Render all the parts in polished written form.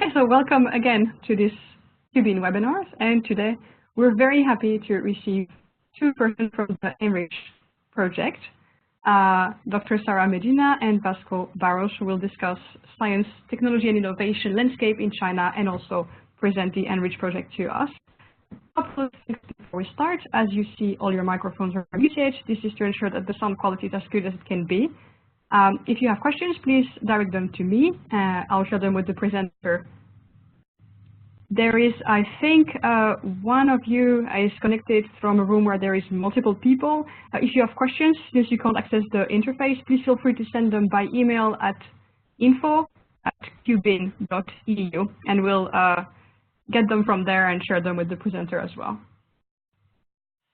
Okay, so welcome again to this CUBIN webinar, and today we're very happy to receive two persons from the Enrich project. Dr. SARA MEDINA and VASCO BARROS will discuss science, technology and innovation landscape in China and also present the Enrich project to us. A couple of things before we start. As you see, all your microphones are muted. This is to ensure that the sound quality is as good as it can be. If you have questions, please direct them to me. I'll share them with the presenter. There is, I think, one of you is connected from a room where there is multiple people. If you have questions, since you can't access the interface, please feel free to send them by email at info@cubin.eu, and we'll get them from there and share them with the presenter as well.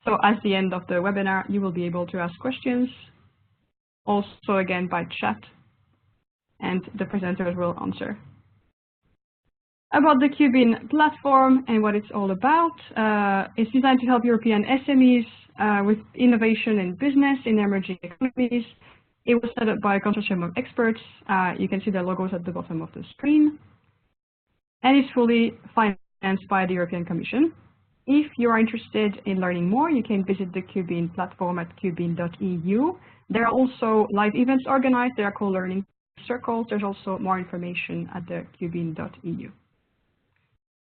So at the end of the webinar, you will be able to ask questions, also again by chat, and the presenters will answer. About the CUBIN platform and what it's all about. It's designed to help European SMEs with innovation and business in emerging economies. It was set up by a consortium of experts. You can see their logos at the bottom of the screen. And it's fully financed by the European Commission. If you are interested in learning more, you can visit the CUBIN platform at cubin.eu. There are also live events organized. They are called learning circles. There's also more information at the cubin.eu.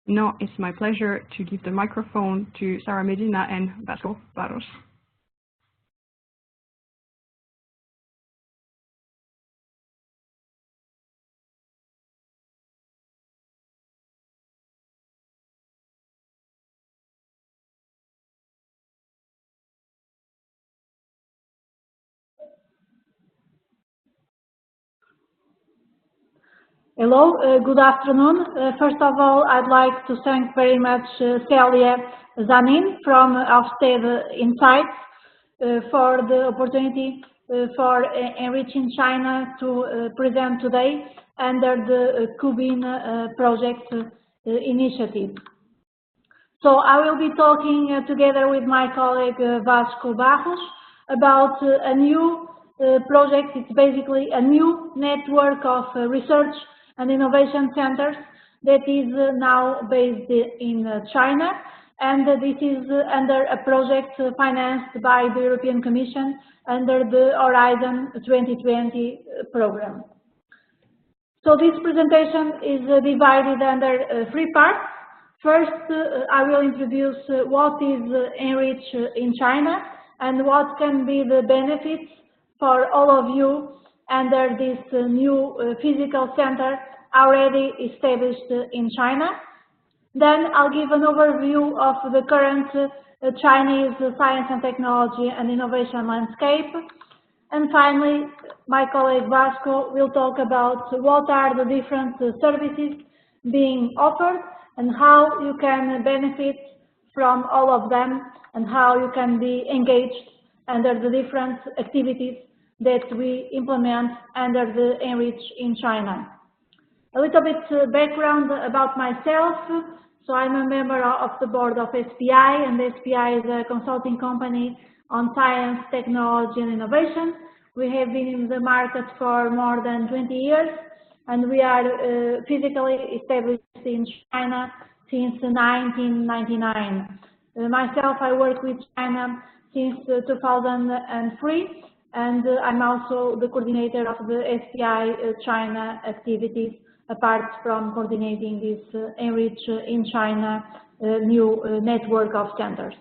Now it's my pleasure to give the microphone to SARA MEDINA and VASCO BARROS. Hello, good afternoon. First of all, I'd like to thank very much Celia Zanin from Ofsted Insights for the opportunity for Enrich in China to present today under the CUBIN project initiative. So I will be talking together with my colleague Vasco Barros about a new project. It's basically a new network of research and innovation centers that is now based in China, and this is under a project financed by the European Commission under the Horizon 2020 program. So this presentation is divided under three parts. First, I will introduce what is Enrich in China and what can be the benefits for all of you under this new physical center already established in China. Then I'll give an overview of the current Chinese science and technology and innovation landscape. And finally, my colleague Vasco will talk about what are the different services being offered and how you can benefit from all of them and how you can be engaged under the different activities that we implement under the Enrich in China. A little bit background about myself. So I'm a member of the board of SPI, and SPI is a consulting company on science, technology and innovation. We have been in the market for more than 20 years, and we are physically established in China since 1999. Myself, I work with China since 2003. And I'm also the coordinator of the SPI China activities, apart from coordinating this Enrich in China new network of centers.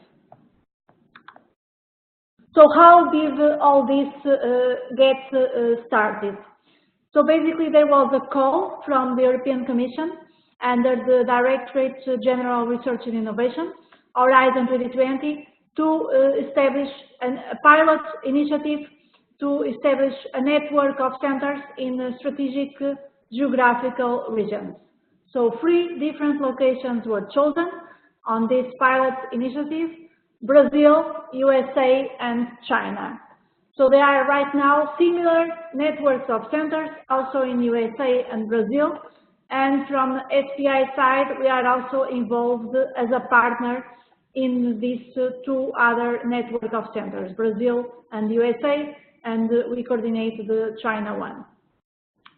So how did all this get started? So basically there was a call from the European Commission under the Directorate General Research and Innovation, Horizon 2020, to establish a pilot initiative to establish a network of centers in strategic geographical regions. So 3 different locations were chosen on this pilot initiative: Brazil, USA, and China. So there are right now similar networks of centers also in USA and Brazil. And from SPI side, we are also involved as a partner in these 2 other network of centers, Brazil and USA, and we coordinate the China one.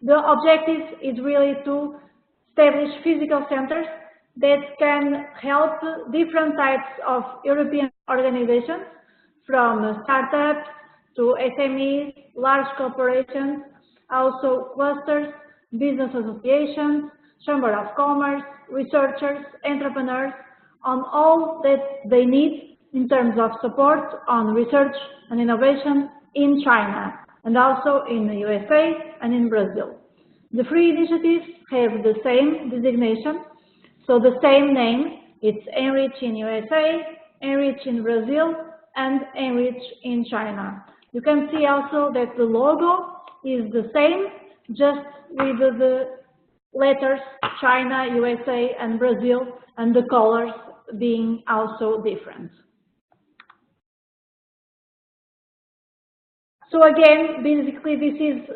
The objective is really to establish physical centers that can help different types of European organizations, from startups to SMEs, large corporations, also clusters, business associations, chamber of commerce, researchers, entrepreneurs, on all that they need in terms of support on research and innovation in China, and also in the USA and in Brazil. The three initiatives have the same designation, so the same name. It's Enrich in USA, Enrich in Brazil, and Enrich in China. You can see also that the logo is the same, just with the letters China, USA, and Brazil, and the colors being also different. So again, basically this is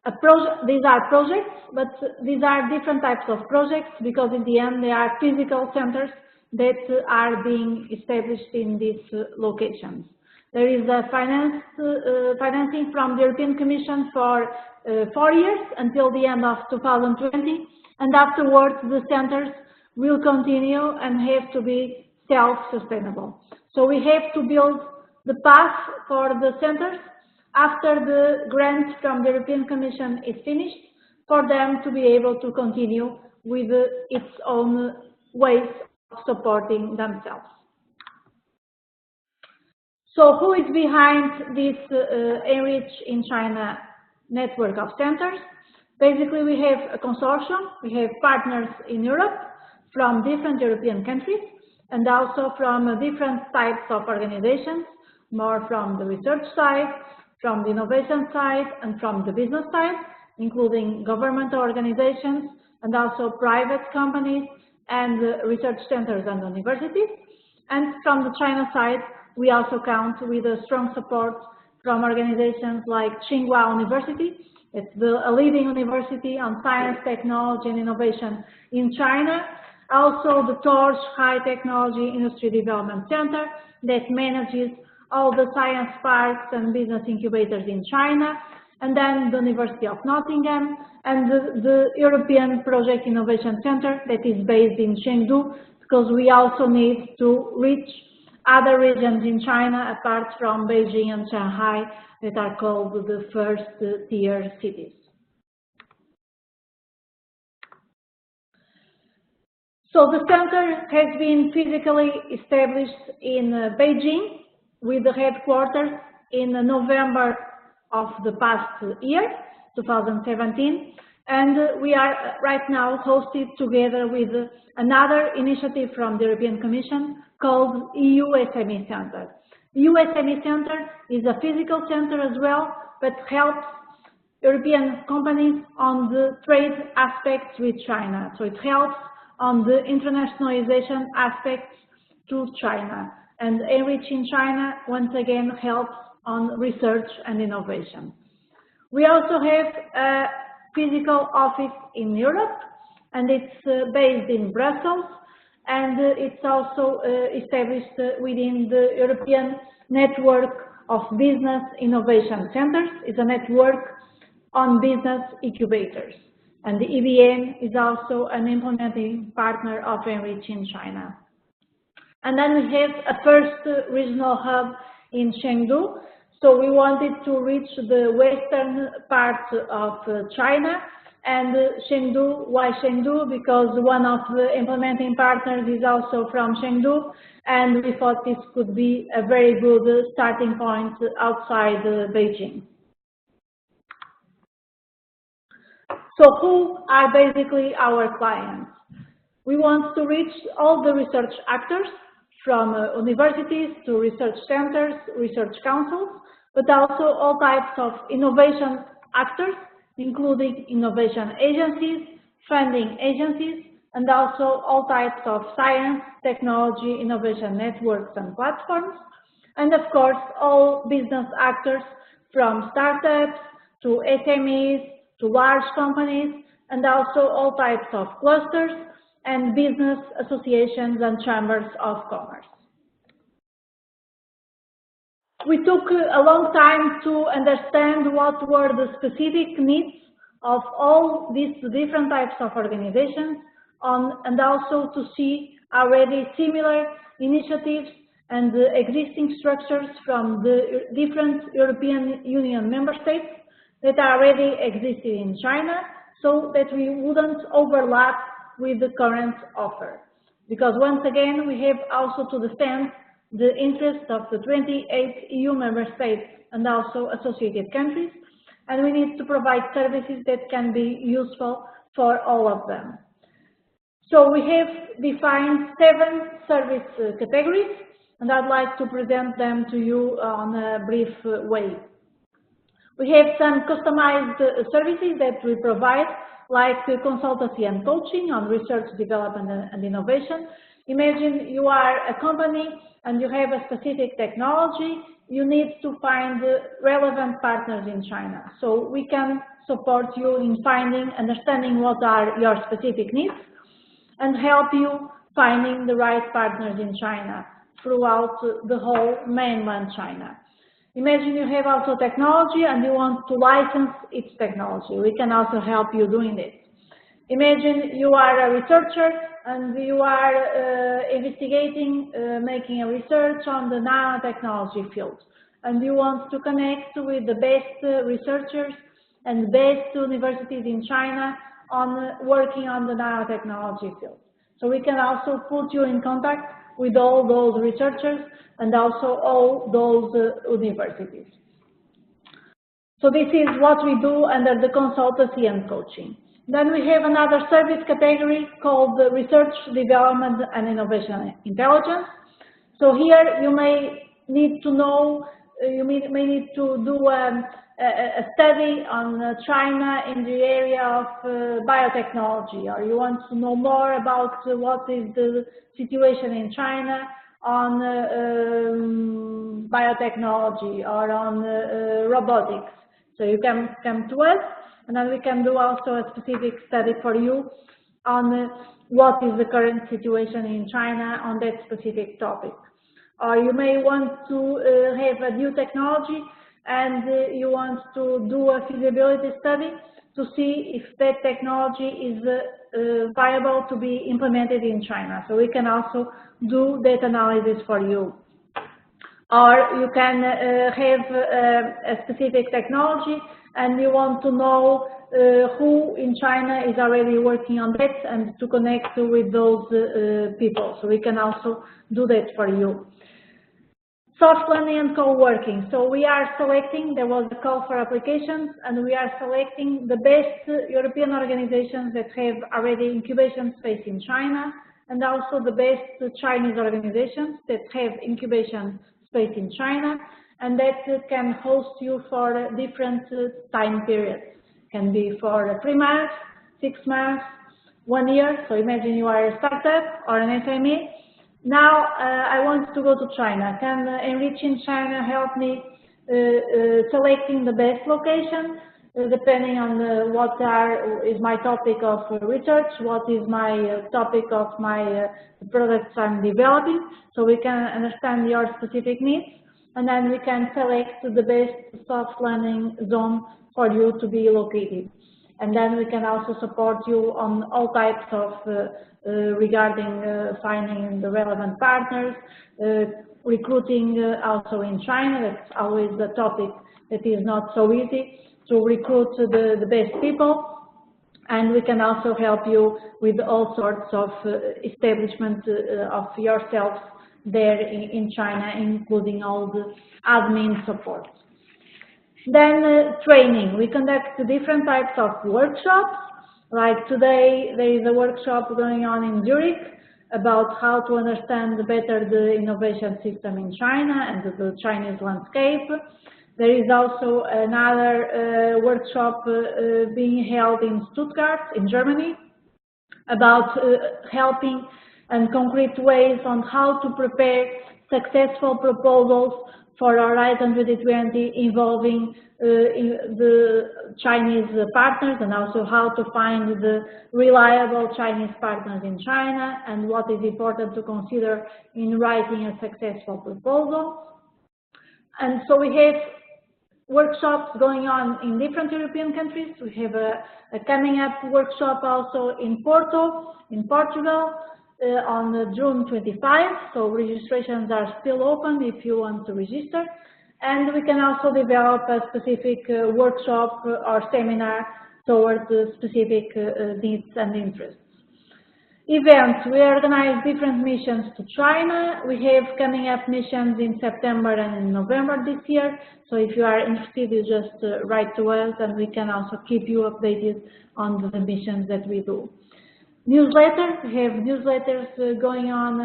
a project. These are projects, but these are different types of projects because in the end they are physical centers that are being established in these locations. There is a financing from the European Commission for 4 years until the end of 2020, and afterwards the centers will continue and have to be self-sustainable. So we have to build the path for the centers after the grant from the European Commission is finished, for them to be able to continue with its own ways of supporting themselves. So who is behind this Enrich in China network of centers? Basically, we have a consortium, we have partners in Europe from different European countries, and also from different types of organizations, more from the research side, from the innovation side, and from the business side, including government organizations, and also private companies, and research centers and universities. And from the China side, we also count with a strong support from organizations like Tsinghua University. It's a leading university on science, technology, and innovation in China. Also the Torch High Technology Industry Development Center that manages all the science parks and business incubators in China, and then the University of Nottingham, and the European Project Innovation Center that is based in Chengdu, because we also need to reach other regions in China apart from Beijing and Shanghai that are called the first tier cities. So the center has been physically established in Beijing with the headquarters in November of the past year, 2017, and we are right now hosted together with another initiative from the European Commission called EU SME Center. EU SME Center is a physical center as well, but helps European companies on the trade aspects with China. So it helps on the internationalization aspects to China. And Enrich in China, once again, helps on research and innovation. We also have a physical office in Europe, and it's based in Brussels, and it's also established within the European Network of Business Innovation Centers. It's a network on business incubators. And the EBN is also an implementing partner of Enrich in China. And then we have a first regional hub in Chengdu. So we wanted to reach the western part of China, and Chengdu. Why Chengdu? Because one of the implementing partners is also from Chengdu, and we thought this could be a very good starting point outside Beijing. So who are basically our clients? We want to reach all the research actors, from universities to research centers, research councils, but also all types of innovation actors, including innovation agencies, funding agencies, and also all types of science, technology, innovation networks and platforms, and of course all business actors, from startups to SMEs to large companies, and also all types of clusters and business associations and chambers of commerce. We took a long time to understand what were the specific needs of all these different types of organizations and also to see already similar initiatives and existing structures from the different European Union member states that are already existing in China, so that we wouldn't overlap with the current offer. Because once again, we have also to defend the interests of the 28 EU member states and also associated countries, and we need to provide services that can be useful for all of them. So we have defined 7 service categories, and I'd like to present them to you on a brief way. We have some customized services that we provide, like consultancy and coaching on research, development, and innovation. Imagine you are a company and you have a specific technology. You need to find relevant partners in China. So we can support you in finding, understanding what are your specific needs, and help you finding the right partners in China throughout the whole mainland China. Imagine you have also technology and you want to license its technology. We can also help you doing this. Imagine you are a researcher and you are investigating, making a research on the nanotechnology field, and you want to connect with the best researchers and best universities in China on working on the nanotechnology field. So we can also put you in contact with all those researchers and also all those universities. So this is what we do under the consultancy and coaching. Then we have another service category called Research, Development and Innovation Intelligence. So here you may need to know, you may need to do a study on China in the area of biotechnology, or you want to know more about what is the situation in China on biotechnology or on robotics. So you can come to us, and then we can do also a specific study for you on what is the current situation in China on that specific topic. Or you may want to have a new technology and you want to do a feasibility study to see if that technology is viable to be implemented in China. So we can also do that analysis for you. Or you can have a specific technology and you want to know who in China is already working on that and to connect with those people. So we can also do that for you. Soft learning and co-working. So we are selecting, there was a call for applications, and we are selecting the best European organizations that have already incubation space in China, and also the best Chinese organizations that have incubation space in China, and that can host you for different time periods. Can be for 3 months, 6 months, 1 year. So imagine you are a startup or an SME. Now I want to go to China. Can Enrich in China help me selecting the best location, depending on what is my topic of research, what is my topic of my products I'm developing, so we can understand your specific needs, and then we can select the best soft learning zone for you to be located. And then we can also support you on all types of regarding finding the relevant partners, recruiting also in China. That's always the topic that is not so easy to recruit the best people. And we can also help you with all sorts of establishment of yourselves there in China, including all the admin support. Then training. We conduct different types of workshops. Like today, there is a workshop going on in Zurich about how to understand better the innovation system in China and the Chinese landscape. There is also another workshop being held in Stuttgart, in Germany, about helping and concrete ways on how to prepare successful proposals for Horizon 2020 involving the Chinese partners, and also how to find the reliable Chinese partners in China and what is important to consider in writing a successful proposal. And so we have workshops going on in different European countries. We have a coming up workshop also in Porto, in Portugal, on June 25. So registrations are still open if you want to register. And we can also develop a specific workshop or seminar towards specific needs and interests. Events, we organize different missions to China. We have coming up missions in September and in November this year. So if you are interested, you just write to us and we can also keep you updated on the missions that we do. Newsletter, we have newsletters going on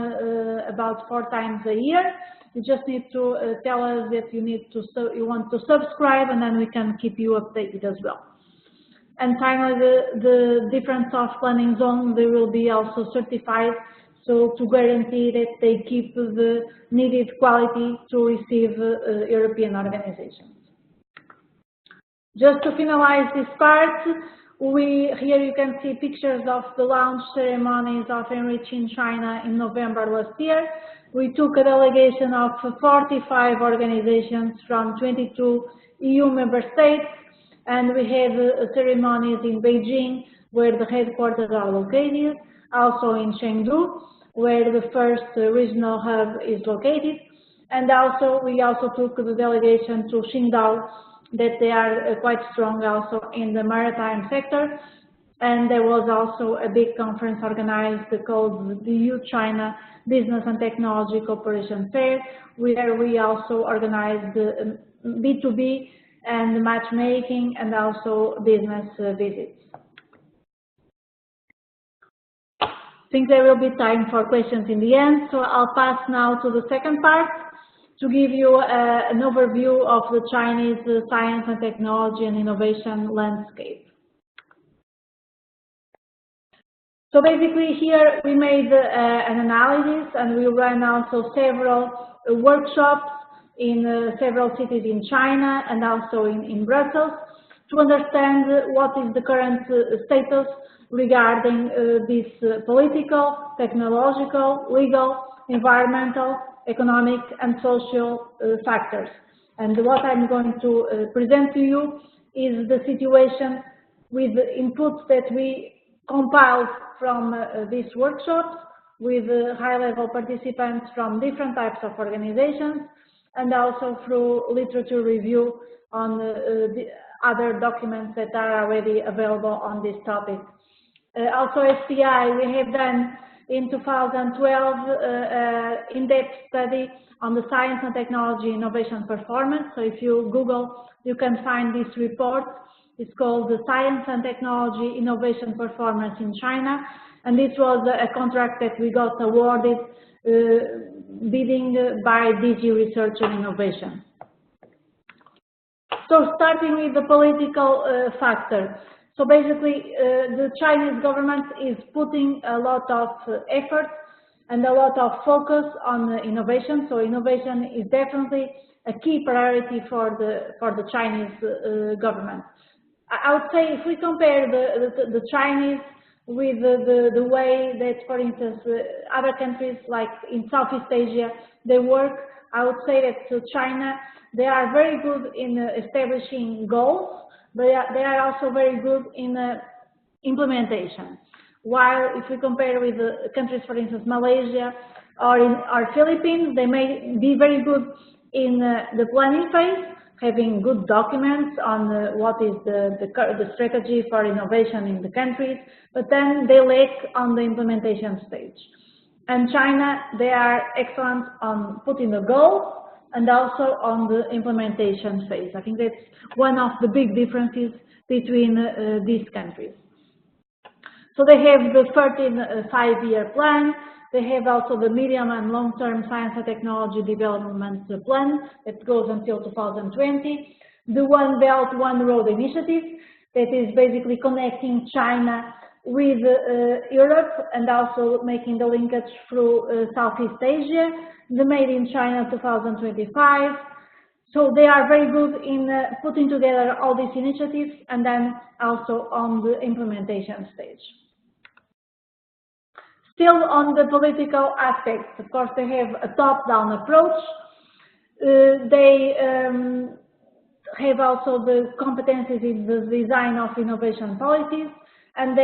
about 4 times a year. You just need to tell us that you want to subscribe, and then we can keep you updated as well. And finally, the different soft planning zones, they will be also certified, so to guarantee that they keep the needed quality to receive European organizations. Just to finalize this part, here you can see pictures of the launch ceremonies of Enrich in China in November last year. We took a delegation of 45 organizations from 22 EU member states, and we have ceremonies in Beijing, where the headquarters are located, also in Chengdu, where the first regional hub is located, and also we also took the delegation to Qingdao, that they are quite strong also in the maritime sector, and there was also a big conference organized called the EU-China Business and Technology Cooperation Fair, where we also organized B2B and matchmaking and also business visits. I think there will be time for questions in the end, so I'll pass now to the second part to give you an overview of the Chinese science and technology and innovation landscape. So basically here we made an analysis, and we ran also several workshops in several cities in China and also in Brussels to understand what is the current status regarding these political, technological, legal, environmental, economic and social factors. And what I'm going to present to you is the situation with the inputs that we compiled from these workshops with high-level participants from different types of organizations, and also through literature review on the other documents that are already available on this topic. Also STI, we have done in 2012 in-depth study on the science and technology innovation performance. So if you Google, you can find this report. It's called the Science and Technology Innovation Performance in China, and this was a contract that we got awarded bidding by DG Research and Innovation. So starting with the political factor. So basically the Chinese government is putting a lot of effort and a lot of focus on innovation. So innovation is definitely a key priority for the Chinese government. I would say if we compare the Chinese with the way that, for instance, other countries like in Southeast Asia, they work, I would say that China, they are very good in establishing goals, but they are also very good in implementation. While if we compare with the countries, for instance, Malaysia or Philippines, they may be very good in the planning phase, having good documents on what is the strategy for innovation in the countries, but then they lack on the implementation stage. And China, they are excellent on putting the goals and also on the implementation phase. I think that's one of the big differences between these countries. So they have the 13 5-year plan. They have also the medium and long-term science and technology development plan that goes until 2020. The One Belt, One Road initiative that is basically connecting China with Europe and also making the linkage through Southeast Asia. The Made in China 2025. So they are very good in putting together all these initiatives and then also on the implementation stage. Still on the political aspects, of course, they have a top-down approach. They have also the competencies in the design of innovation policies, and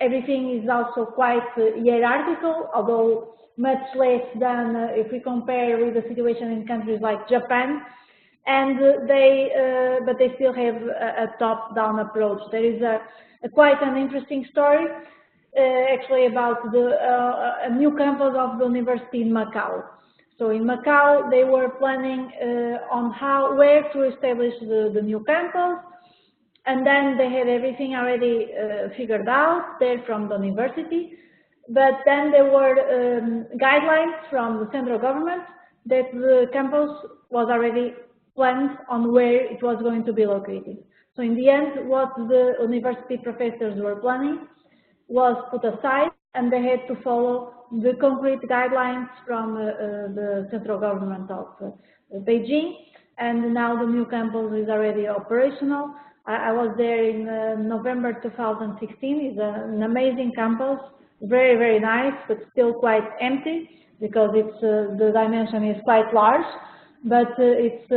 everything is also quite hierarchical, although much less than if we compare with the situation in countries like Japan. And but they still have a top-down approach. There is quite an interesting story, actually, about a new campus of the university in Macau. So in Macau, they were planning on where to establish the new campus, and then they had everything already figured out there from the university. But then there were guidelines from the central government that the campus was already planned on where it was going to be located. So in the end, what the university professors were planning was put aside, and they had to follow the concrete guidelines from the central government of Beijing, and now the new campus is already operational. I was there in November 2016. It's an amazing campus, very, very nice, but still quite empty because the dimension is quite large. But it's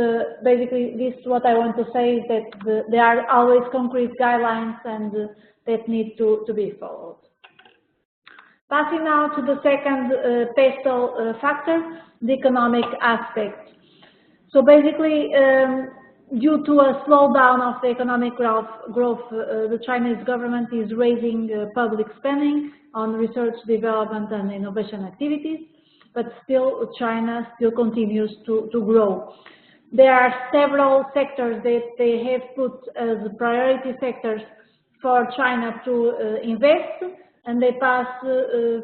basically this. What I want to say is that there are always concrete guidelines and that need to be followed. Passing now to the second pestle factor, the economic aspect. So basically, due to a slowdown of the economic growth, the Chinese government is raising public spending on research, development, and innovation activities, but still China still continues to grow. There are several sectors that they have put as priority sectors for China to invest, and they pass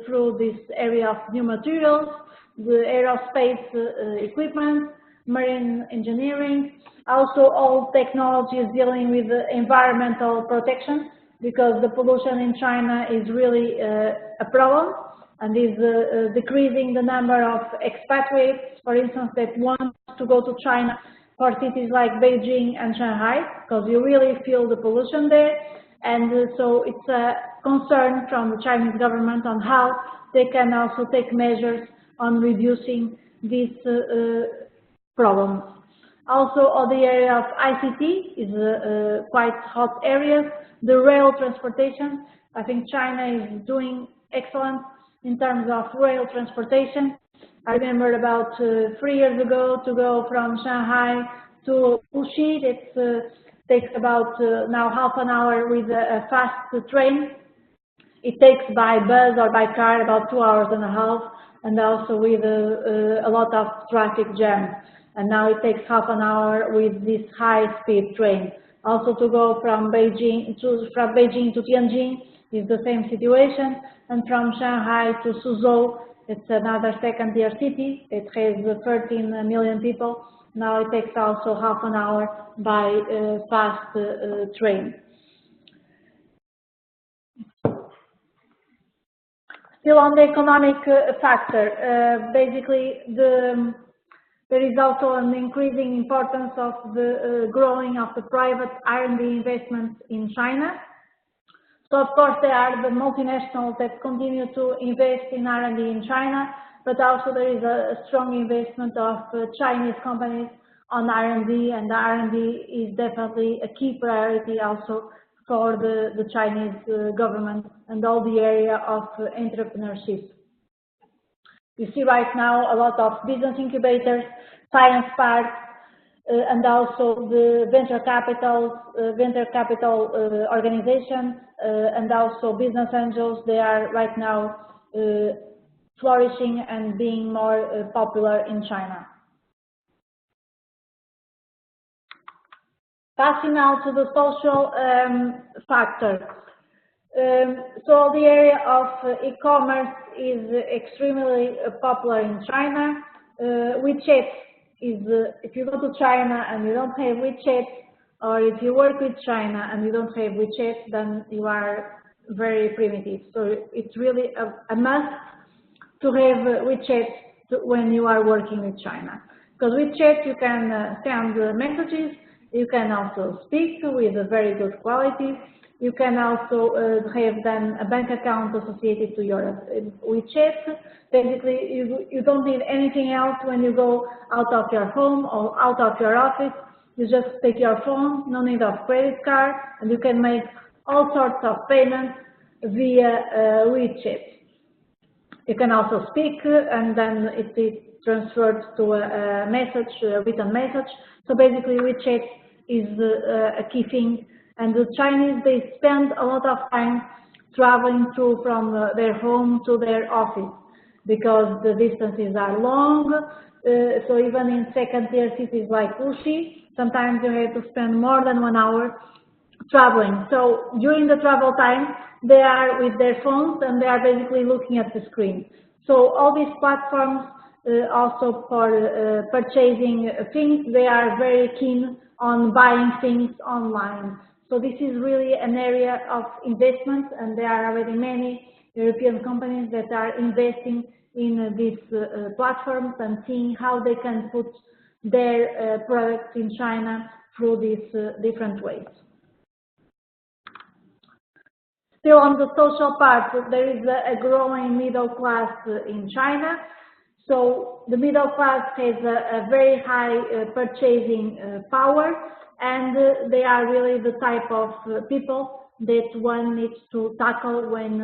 through this area of new materials, the aerospace equipment, marine engineering, also all technologies dealing with environmental protection, because the pollution in China is really a problem and is decreasing the number of expatriates, for instance, that want to go to China for cities like Beijing and Shanghai, because you really feel the pollution there. And so it's a concern from the Chinese government on how they can also take measures on reducing these problems. Also, on the area of ICT is quite hot area. The rail transportation, I think China is doing excellent in terms of rail transportation. I remember about 3 years ago to go from Shanghai to Wuxi, it takes about now half an hour with a fast train. It takes by bus or by car about 2 hours and a half, and also with a lot of traffic jam. And now it takes half an hour with this high-speed train. Also to go from Beijing to Tianjin is the same situation, and from Shanghai to Suzhou, it's another second-tier city. It has 13 million people. Now it takes also half an hour by fast train. Still on the economic factor, basically there is also an increasing importance of the growing of the private R&D investments in China. So of course there are the multinationals that continue to invest in R&D in China, but also there is a strong investment of Chinese companies on R&D, and the R&D is definitely a key priority also for the Chinese government and all the area of entrepreneurship. You see right now a lot of business incubators, science parks, and also the venture capital organizations, and also business angels. They are right now flourishing and being more popular in China. Passing now to the social factor. So the area of e-commerce is extremely popular in China. WeChat is, if you go to China and you don't have WeChat, or if you work with China and you don't have WeChat, then you are very primitive. So it's really a must to have WeChat when you are working with China. Because WeChat you can send messages, you can also speak with a very good quality. You can also have then a bank account associated to your WeChat. Basically, you don't need anything else when you go out of your home or out of your office. You just take your phone, no need of credit card, and you can make all sorts of payments via WeChat. You can also speak, and then it is transferred to a message, a written message. So basically, WeChat is a key thing. And the Chinese, they spend a lot of time traveling from their home to their office because the distances are long. So even in second-tier cities like Wuxi, sometimes you have to spend more than 1 hour traveling. So during the travel time, they are with their phones and they are basically looking at the screen. So all these platforms, also for purchasing things, they are very keen on buying things online. So this is really an area of investment, and there are already many European companies that are investing in these platforms and seeing how they can put their products in China through these different ways. Still on the social part, there is a growing middle class in China. So the middle class has a very high purchasing power, and they are really the type of people that one needs to tackle when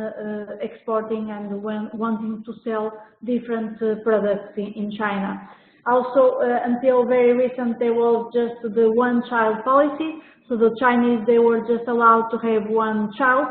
exporting and when wanting to sell different products in China. Also, until very recent, there was just the one-child policy. So the Chinese, they were just allowed to have one child.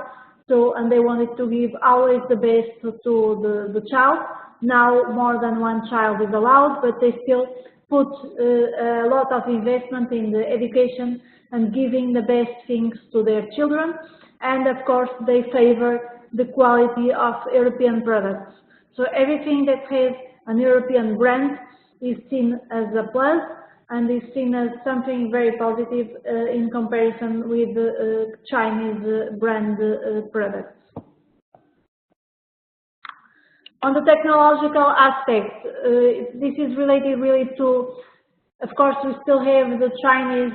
So, and they wanted to give always the best to the child. Now more than one child is allowed, but they still put a lot of investment in the education and giving the best things to their children. And of course, they favor the quality of European products. So everything that has an European brand is seen as a plus and is seen as something very positive in comparison with Chinese brand products. On the technological aspect, this is related really to, of course, we still have the Chinese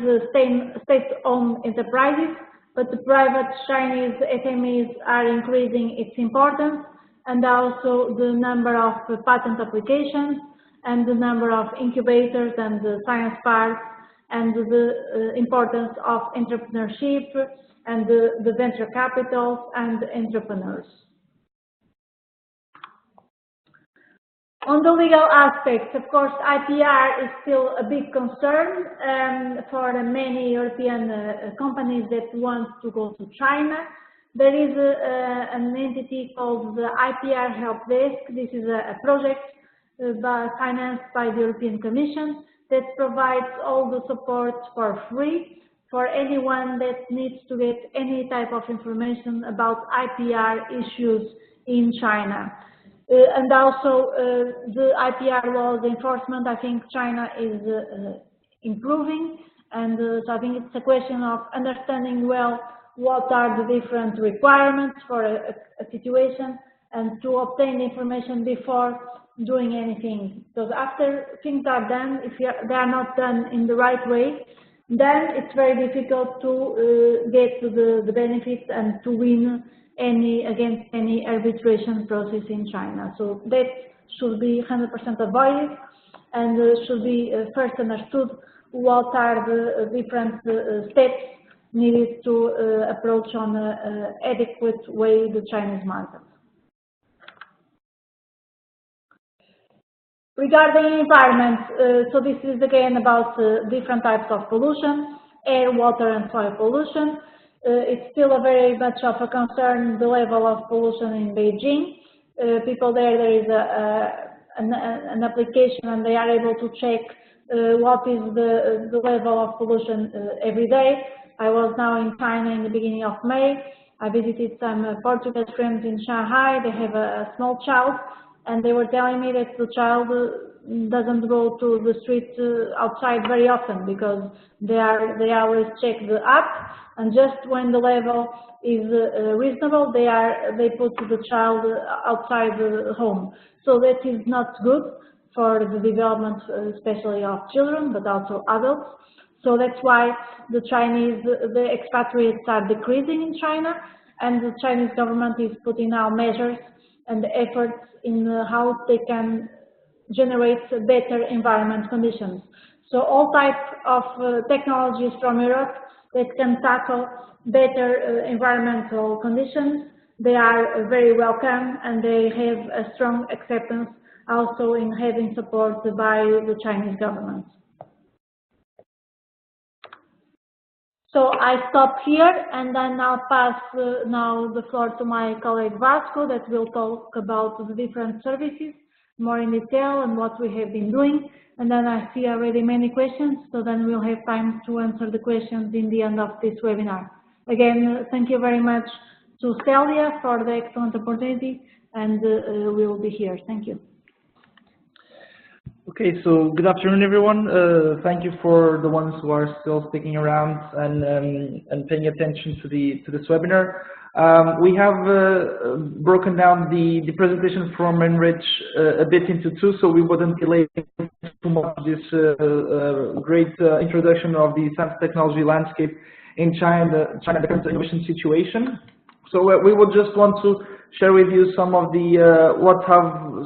state-owned enterprises, but the private Chinese SMEs are increasing its importance, and also the number of patent applications and the number of incubators and the science parks and the importance of entrepreneurship and the venture capitals and entrepreneurs. On the legal aspects, of course, IPR is still a big concern for many European companies that want to go to China. There is an entity called the IPR Help Desk. This is a project financed by the European Commission that provides all the support for free for anyone that needs to get any type of information about IPR issues in China. And also the IPR laws enforcement, I think China is improving, and so I think it's a question of understanding well what are the different requirements for a situation and to obtain information before doing anything. Because after things are done, if they are not done in the right way, then it's very difficult to get to the benefits and to win against any arbitration process in China. So that should be 100% avoided, and should be first understood what are the different steps needed to approach on an adequate way the Chinese market. Regarding environment, so this is again about different types of pollution, air, water and soil pollution. It's still a very much of a concern, the level of pollution in Beijing. People there is an application and they are able to check what is the level of pollution every day. I was now in China in the beginning of May. I visited some Portuguese friends in Shanghai. They have a small child, and they were telling me that the child doesn't go to the street outside very often because they always check the app, and just when the level is reasonable, they put the child outside the home. So that is not good for the development, especially of children, but also adults. So that's why the expatriates are decreasing in China, and the Chinese government is putting now measures and efforts in how they can generate better environment conditions. So all types of technologies from Europe that can tackle better environmental conditions, they are very welcome, and they have a strong acceptance also in having support by the Chinese government. So I stop here, and then I'll pass now the floor to my colleague Vasco, that will talk about the different services more in detail and what we have been doing. And then I see already many questions, so then we'll have time to answer the questions in the end of this webinar. Again, thank you very much to Celia for the excellent opportunity, and we will be here. Thank you. Okay, so good afternoon, everyone. Thank you for the ones who are still sticking around and paying attention to this webinar. We have broken down the presentation from Enrich a bit into two, so we wouldn't delay too much this great introduction of the science technology landscape in China, the current innovation situation. So we would just want to share with you some of the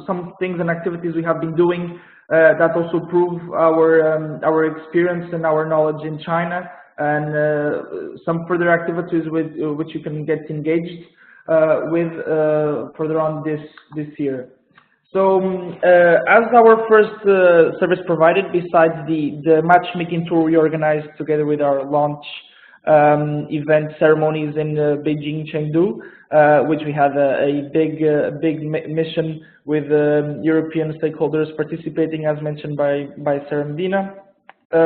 some things and activities we have been doing that also prove our experience and our knowledge in China, and some further activities with which you can get engaged with further on this year. So as our first service provided, besides the matchmaking tour we organized together with our launch event ceremonies in Beijing, Chengdu, which we had a big mission with European stakeholders participating, as mentioned by Sarah MEDINA.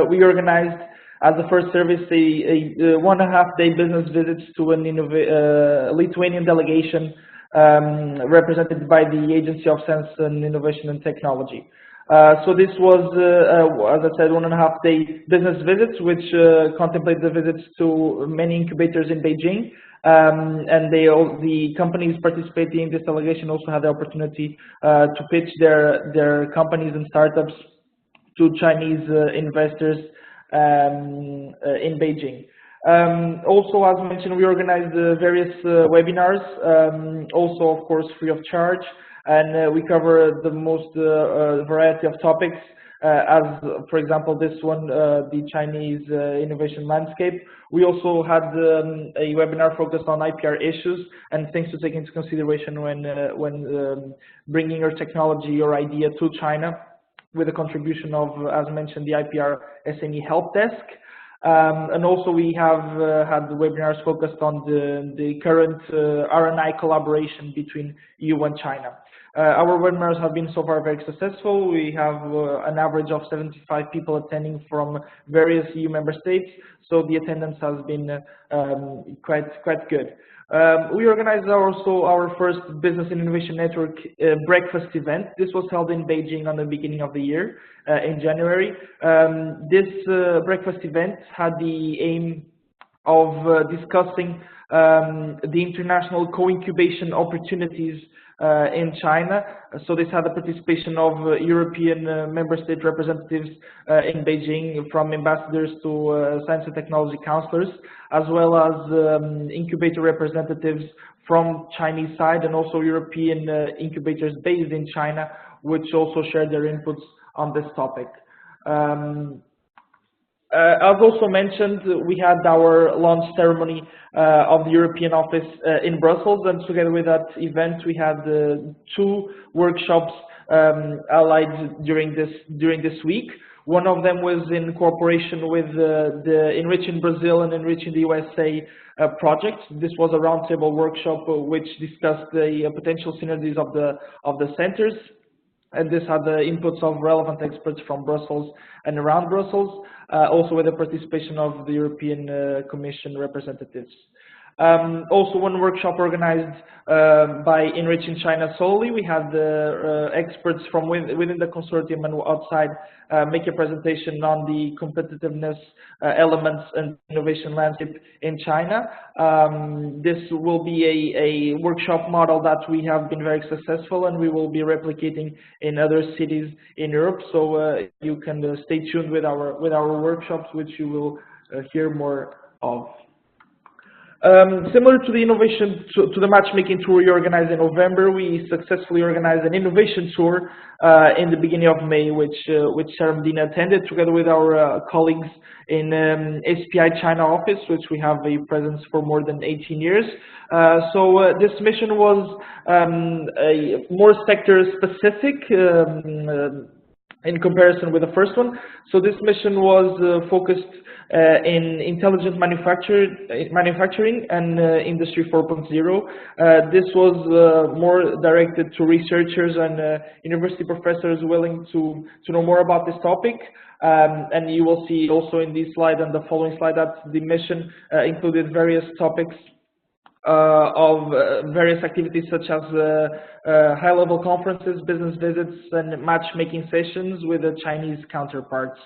We organized as the first service a 1.5-day business visits to a Lithuanian delegation represented by the Agency of Science and Innovation and Technology. So this was, as I said, 1.5-day business visits, which contemplate the visits to many incubators in Beijing, and the companies participating in this delegation also had the opportunity to pitch their companies and startups to Chinese investors in Beijing. Also, as mentioned, we organized various webinars, also of course free of charge, and we cover the most variety of topics, as for example this one, the Chinese innovation landscape. We also had a webinar focused on IPR issues and things to take into consideration when bringing your technology or idea to China, with a contribution of, as mentioned, the IPR SME help desk. And also we have had webinars focused on the current R&I collaboration between EU and China. Our webinars have been so far very successful. We have an average of 75 people attending from various EU member states, so the attendance has been quite good. We organized also our first Business and Innovation Network breakfast event. This was held in Beijing on the beginning of the year, in January. This breakfast event had the aim of discussing the international co-incubation opportunities in China. So this had the participation of European member state representatives in Beijing, from ambassadors to science and technology counselors, as well as incubator representatives from Chinese side, and also European incubators based in China, which also shared their inputs on this topic. As also mentioned, we had our launch ceremony of the European office in Brussels, and together with that event, we had 2 workshops allied during this week. One of them was in cooperation with the Enrich in Brazil and Enrich in the USA project. This was a roundtable workshop which discussed the potential synergies of the centers, and this had the inputs of relevant experts from Brussels and around Brussels, also with the participation of the European Commission representatives. Also, one workshop organized by Enrich in China solely. We had the experts from within the consortium and outside make a presentation on the competitiveness elements and innovation landscape in China. This will be a workshop model that we have been very successful, and we will be replicating in other cities in Europe. So you can stay tuned with our workshops, which you will hear more of. Similar to the to the matchmaking tour we organized in November, we successfully organized an innovation tour in the beginning of May, which SARA MEDINA attended together with our colleagues in SPI China office, which we have a presence for more than 18 years. So this mission was more sector specific in comparison with the first one. So this mission was focused in intelligent manufacturing and Industry 4.0. This was more directed to researchers and university professors willing to know more about this topic. And you will see also in this slide and the following slide that the mission included various topics of various activities such as high-level conferences, business visits, and matchmaking sessions with the Chinese counterparts.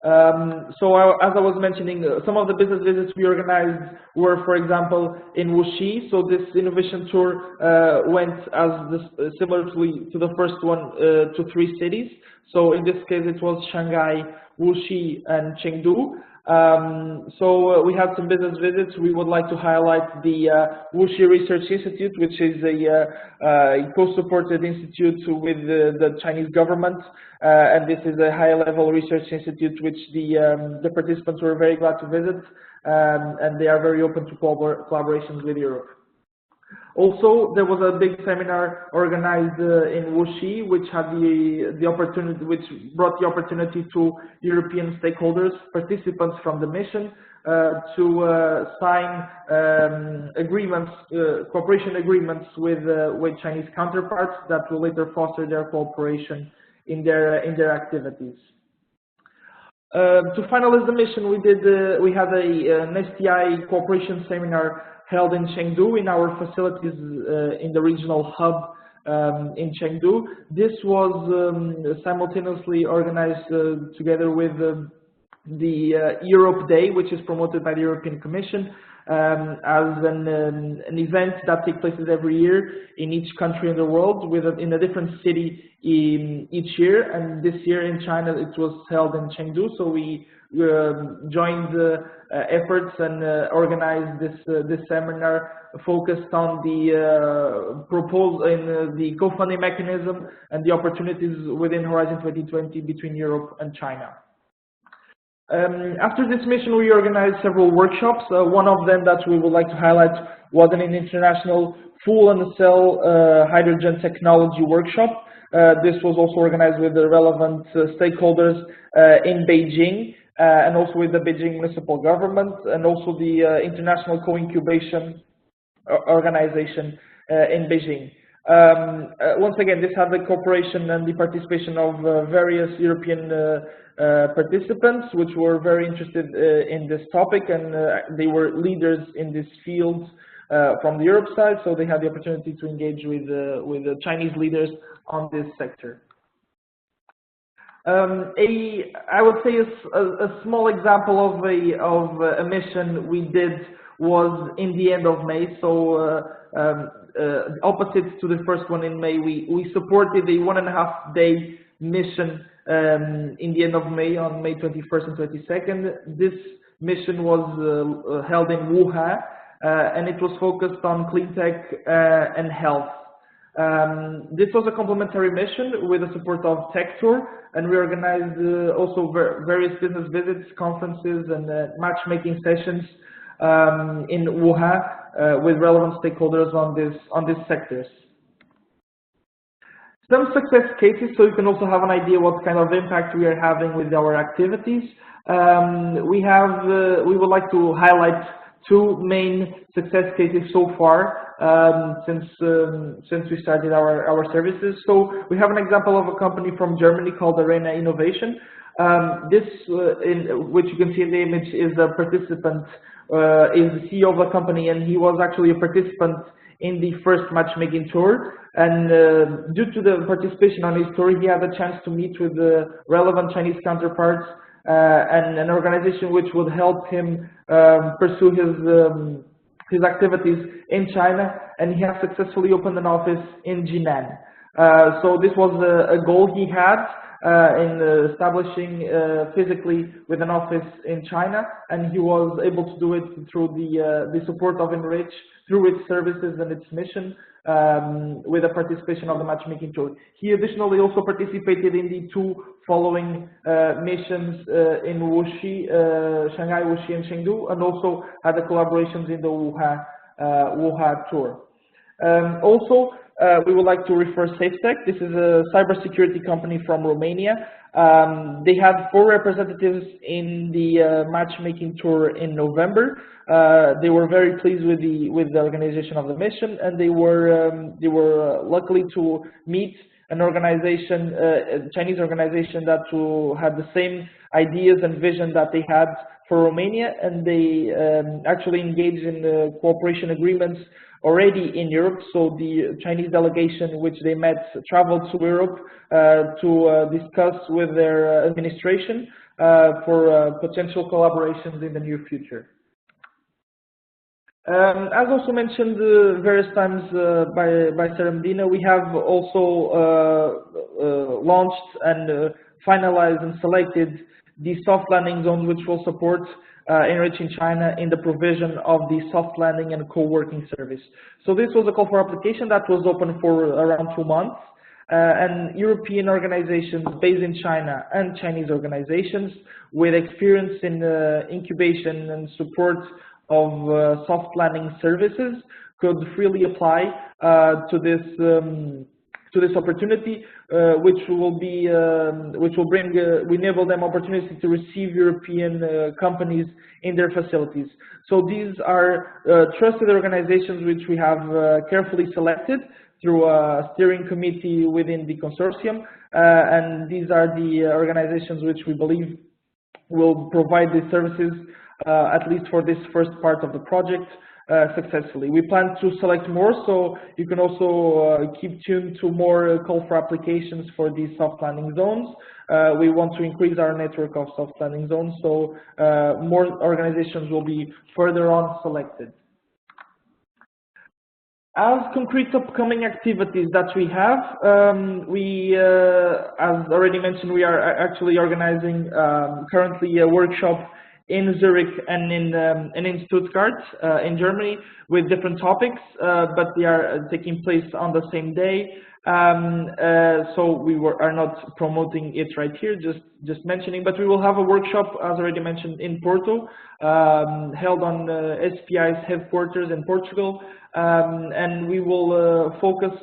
So as I was mentioning, some of the business visits we organized were, for example, in Wuxi. So this innovation tour went similarly to the first one to 3 cities. So in this case, it was Shanghai, Wuxi, and Chengdu. So we had some business visits. We would like to highlight the Wuxi Research Institute, which is a co-supported institute with the Chinese government, and this is a high-level research institute which the participants were very glad to visit, and they are very open to collaborations with Europe. Also, there was a big seminar organized in Wuxi, which had the opportunity, which brought the opportunity to European stakeholders, participants from the mission, to sign agreements, cooperation agreements with Chinese counterparts that will later foster their cooperation in their activities. To finalize the mission, we had an STI cooperation seminar held in Chengdu in our facilities in the regional hub in Chengdu. This was simultaneously organized together with the Europe Day, which is promoted by the European Commission as an event that takes place every year in each country in the world, in a different city each year. And this year in China, it was held in Chengdu. So we joined the efforts and organized this seminar focused on the the co-funding mechanism and the opportunities within Horizon 2020 between Europe and China. After this mission, we organized several workshops. One of them that we would like to highlight was an international fuel and cell hydrogen technology workshop. This was also organized with the relevant stakeholders in Beijing, and also with the Beijing municipal government, and also the International Co-Incubation Organization in Beijing. Once again, this had the cooperation and the participation of various European participants, which were very interested in this topic, and they were leaders in this field from the Europe side, so they had the opportunity to engage with the Chinese leaders on this sector. I would say a small example of a mission we did was in the end of May. So opposite to the first one in May, we supported a 1.5-day mission in the end of May, on May 21st and 22nd. This mission was held in Wuhan, and it was focused on clean tech and health. This was a complementary mission with the support of Tech Tour, and we organized also various business visits, conferences, and matchmaking sessions in Wuhan with relevant stakeholders on these sectors. Some success cases, so you can also have an idea what kind of impact we are having with our activities. We would like to highlight 2 main success cases so far since we started our services. So we have an example of a company from Germany called Arena Innovation. This, which you can see in the image, is a participant, is the CEO of the company, and he was actually a participant in the first matchmaking tour. And due to the participation on his tour, he had a chance to meet with the relevant Chinese counterparts and an organization which would help him pursue his activities in China, and he has successfully opened an office in Jinan. So this was a goal he had, in establishing physically with an office in China, and he was able to do it through the support of Enrich, through its services and its mission, with the participation of the matchmaking tour. He additionally also participated in the two following missions in Wuxi, Shanghai, Wuxi, and Chengdu, and also had the collaborations in the Wuhan tour. Also, we would like to refer SafeTech. This is a cybersecurity company from Romania. They had 4 representatives in the matchmaking tour in November. They were very pleased with the organization of the mission, and they were luckily to meet an organization, a Chinese organization that had the same ideas and vision that they had for Romania, and they actually engaged in cooperation agreements already in Europe. So the Chinese delegation, which they met, traveled to Europe to discuss with their administration for potential collaborations in the near future. As also mentioned various times by Sarah Medina, we have also launched and finalized and selected the soft landing zones, which will support Enrich in China in the provision of the soft landing and co-working service. So this was a call for application that was open for around 2 months, and European organizations based in China and Chinese organizations with experience in incubation and support of soft landing services could freely apply to this opportunity, which will enable them opportunity to receive European companies in their facilities. So these are trusted organizations which we have carefully selected through a steering committee within the consortium, and these are the organizations which we believe will provide the services at least for this first part of the project successfully. We plan to select more, so you can also keep tuned to more call for applications for these soft landing zones. We want to increase our network of soft landing zones, so more organizations will be further on selected. As concrete upcoming activities that we have, as already mentioned, we are actually organizing currently a workshop in Zurich and in Stuttgart in Germany with different topics, but they are taking place on the same day. So we are not promoting it right here, just mentioning, but we will have a workshop, as already mentioned, in Porto, held on SPI's headquarters in Portugal, and we will focus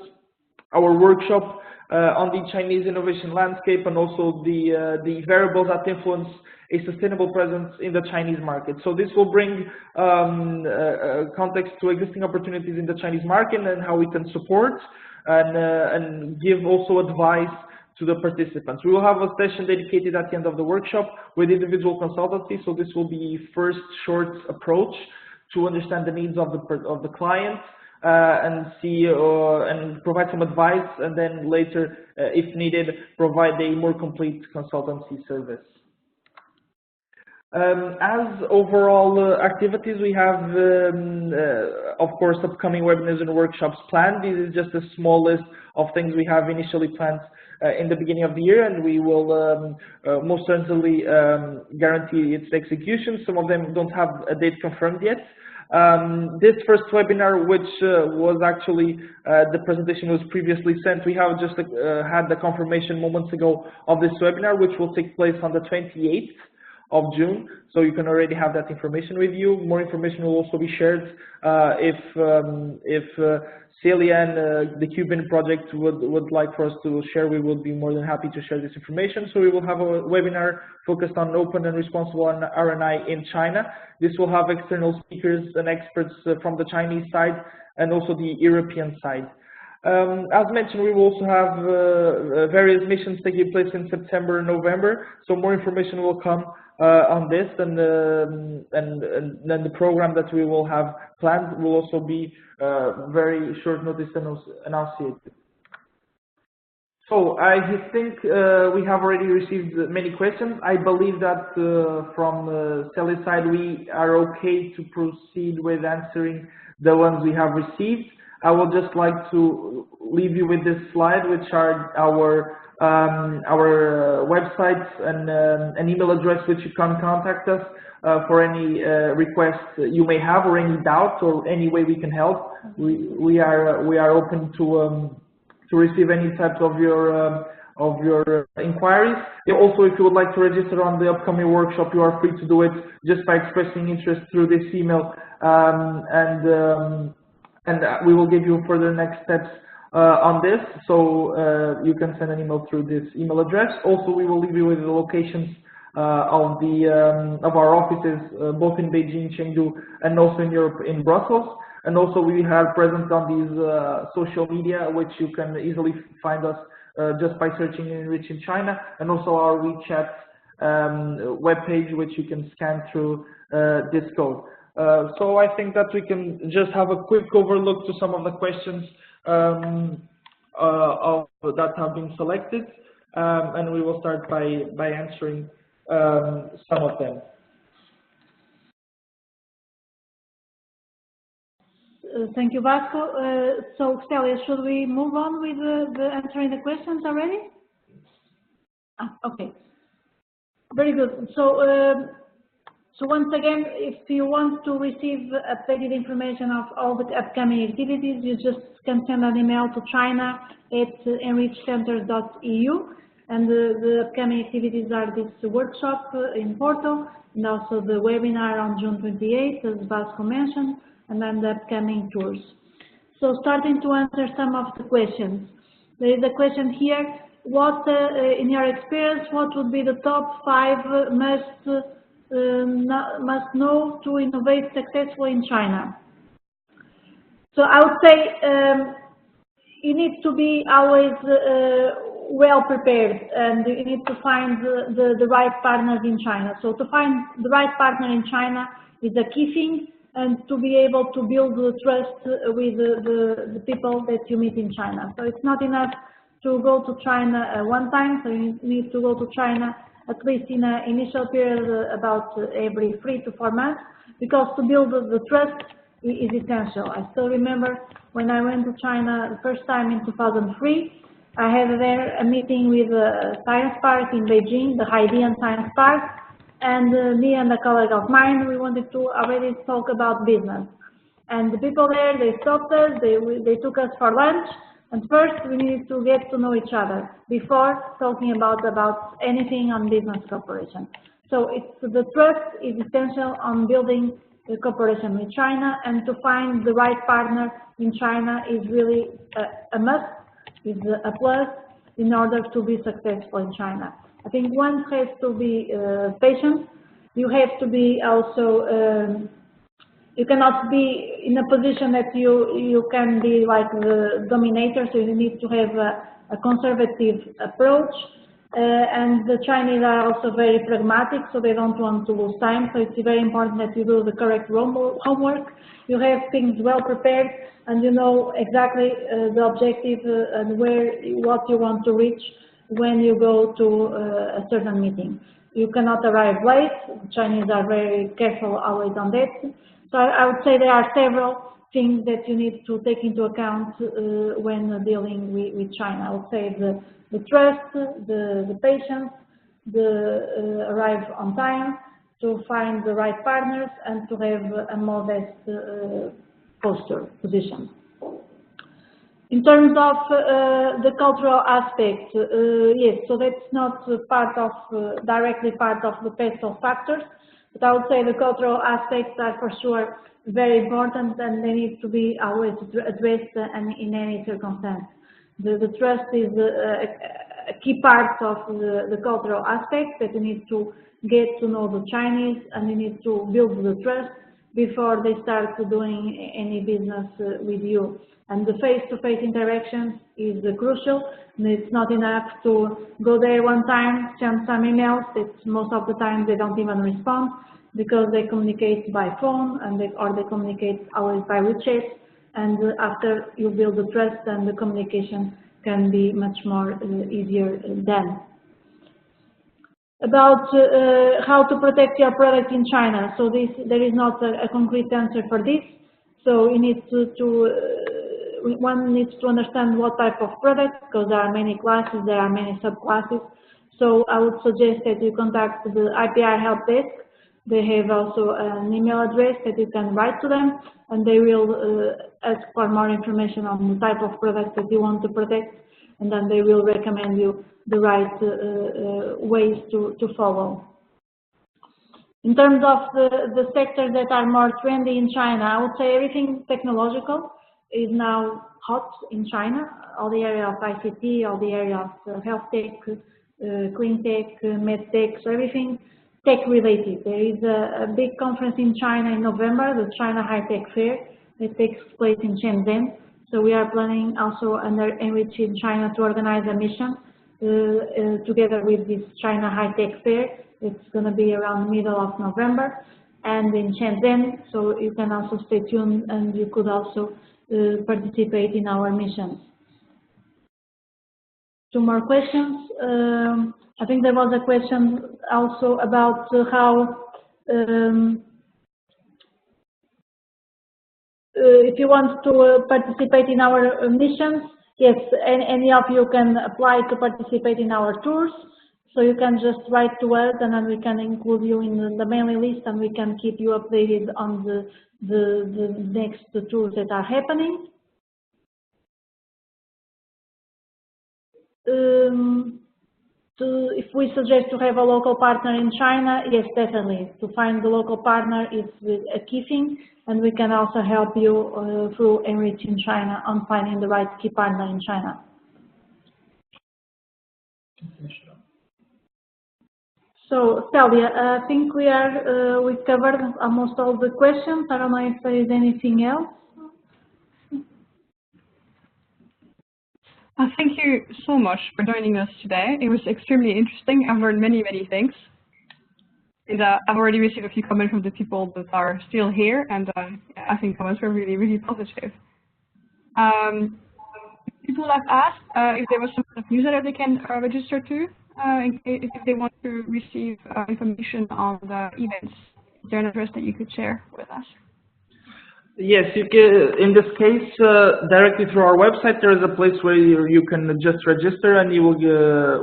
our workshop on the Chinese innovation landscape and also the variables that influence a sustainable presence in the Chinese market. So this will bring context to existing opportunities in the Chinese market and how we can support and give also advice to the participants. We will have a session dedicated at the end of the workshop with individual consultancy. So this will be first short approach to understand the needs of the client and see and provide some advice, and then later, if needed, provide a more complete consultancy service. As overall activities, we have, of course, upcoming webinars and workshops planned. This is just a small list of things we have initially planned in the beginning of the year, and we will most certainly guarantee its execution. Some of them don't have a date confirmed yet. This first webinar, which was actually the presentation was previously sent, we have just had the confirmation moments ago of this webinar, which will take place on the 28th of June, so you can already have that information with you. More information will also be shared if Celia and the Cuban project would like for us to share. We would be more than happy to share this information. So we will have a webinar focused on open and responsible R&I in China. This will have external speakers and experts from the Chinese side and also the European side. As mentioned, we will also have various missions taking place in September and November, so more information will come on this, and then the program that we will have planned will also be very short notice announced. So I think we have already received many questions. I believe that from Sally's side we are okay to proceed with answering the ones we have received. I would just like to leave you with this slide, which are our our websites and an email address which you can contact us for any requests you may have, or any doubts, or any way we can help. We are open to receive any types of your inquiries. Also, if you would like to register on the upcoming workshop, you are free to do it just by expressing interest through this email, and we will give you further next steps on this. So you can send an email through this email address. Also, we will leave you with the locations of our offices, both in Beijing, Chengdu, and also in Europe, in Brussels. And also, we have presence on these social media, which you can easily find us just by searching Enrich in China, and also our WeChat webpage, which you can scan through this code. So I think that we can just have a quick overlook to some of the questions that have been selected, and we will start by answering some of them. Thank you, Vasco. So, Celia, should we move on with the answering the questions already? Okay. Very good. So, so once again, if you want to receive updated information of all the upcoming activities, you just can send an email to china@enrichcenters.eu, and the upcoming activities are this workshop in Porto, and also the webinar on June 28th, as Vasco mentioned, and then the upcoming tours. So starting to answer some of the questions. There is a question here: what, in your experience, what would be the top 5 must know to innovate successfully in China? So I would say you need to be always well prepared, and you need to find the right partners in China. So to find the right partner in China is a key thing, and to be able to build the trust with the people that you meet in China. So it's not enough to go to China one time, so you need to go to China at least in an initial period about every 3 to 4 months, because to build the trust is essential. I still remember when I went to China the first time in 2003, I had there a meeting with a science park in Beijing, the Haidian Science Park, and me and a colleague of mine, we wanted to already talk about business. And the people there, they stopped us, they took us for lunch, and first we needed to get to know each other before talking about anything on business cooperation. So the trust is essential on building the cooperation with China, and to find the right partner in China is really a must, is a plus in order to be successful in China. I think one has to be patient. You have to be also, you cannot be in a position that you can be like the dominator, so you need to have a conservative approach. And the Chinese are also very pragmatic, so they don't want to lose time. So it's very important that you do the correct homework. You have things well prepared, and you know exactly the objective and what you want to reach when you go to a certain meeting. You cannot arrive late. The Chinese are very careful always on that. So I would say there are several things that you need to take into account when dealing with China. I would say the trust, the patience, the arrive on time, to find the right partners, and to have a modest position. In terms of the cultural aspect, yes, so that's not directly part of the pestle factors, but I would say the cultural aspects are for sure very important, and they need to be always addressed in any circumstance. The trust is a key part of the cultural aspect, that you need to get to know the Chinese, and you need to build the trust before they start doing any business with you. And the face-to-face interaction is crucial. And it's not enough to go there one time, send some emails. Most of the time they don't even respond, because they communicate by phone, or they communicate always by WeChat. And after you build the trust, then the communication can be much more easier done. About how to protect your product in China. So there is not a concrete answer for this. So you need to one needs to understand what type of product, because there are many classes, there are many subclasses. So I would suggest that you contact the IPR help desk. They have also an email address that you can write to them, and they will ask for more information on the type of product that you want to protect, and then they will recommend you the right ways to follow. In terms of the sectors that are more trendy in China, I would say everything technological is now hot in China. All the area of ICT, all the area of health tech, clean tech, med tech, so everything tech related. There is a big conference in China in November, the China High Tech Fair, that takes place in Shenzhen. So we are planning also under Enrich in China to organize a mission together with this China High Tech Fair. It's going to be around the middle of November and in Shenzhen, so you can also stay tuned and you could also participate in our missions. Two more questions. I think there was a question also about how if you want to participate in our missions, yes, any of you can apply to participate in our tours. So you can just write to us, and then we can include you in the mailing list, and we can keep you updated on the next tours that are happening. If we suggest to have a local partner in China, yes, definitely. To find the local partner is a key thing, and we can also help you through Enrich in China on finding the right key partner in China. So, Celia, I think we covered almost all the questions. I don't know if there is anything else. Thank you so much for joining us today. It was extremely interesting. I've learned many, many things. And I've already received a few comments from the people that are still here, and I think comments were really, really positive. People have asked if there was some kind of newsletter they can register to, if they want to receive information on the events. Is there an address that you could share with us? Yes, you can, in this case, directly through our website, there is a place where you can just register, and you will,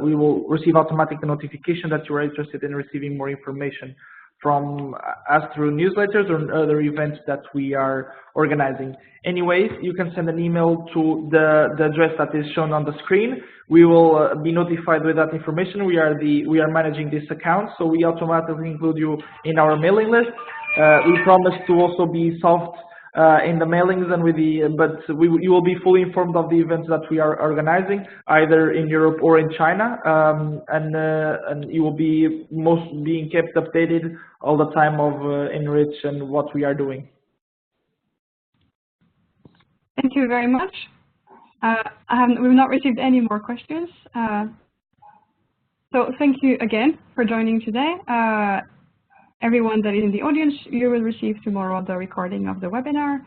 we will receive automatic notification that you are interested in receiving more information from us through newsletters or other events that we are organizing. Anyways, you can send an email to the address that is shown on the screen. We will be notified with that information. We are managing this account, so we automatically include you in our mailing list. We promise to also be soft in the mailings and with but you will be fully informed of the events that we are organizing, either in Europe or in China, and you will be being kept updated all the time of Enrich and what we are doing. Thank you very much. We've not received any more questions. So thank you again for joining today. Everyone that is in the audience, you will receive tomorrow the recording of the webinar,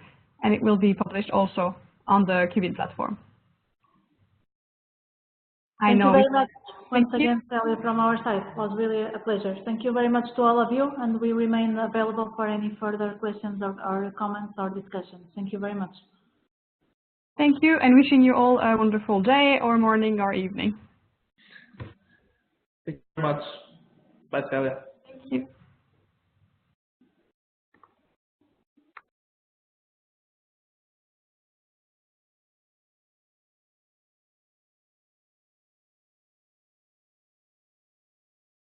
and it will be published also on the Qubit platform. Thank you very much once again, Celia, from our side. It was really a pleasure. Thank you very much to all of you, and we remain available for any further questions or comments or discussions. Thank you very much. Thank you, and wishing you all a wonderful day or morning or evening. Thank you very much. Bye, Celia. Thank you.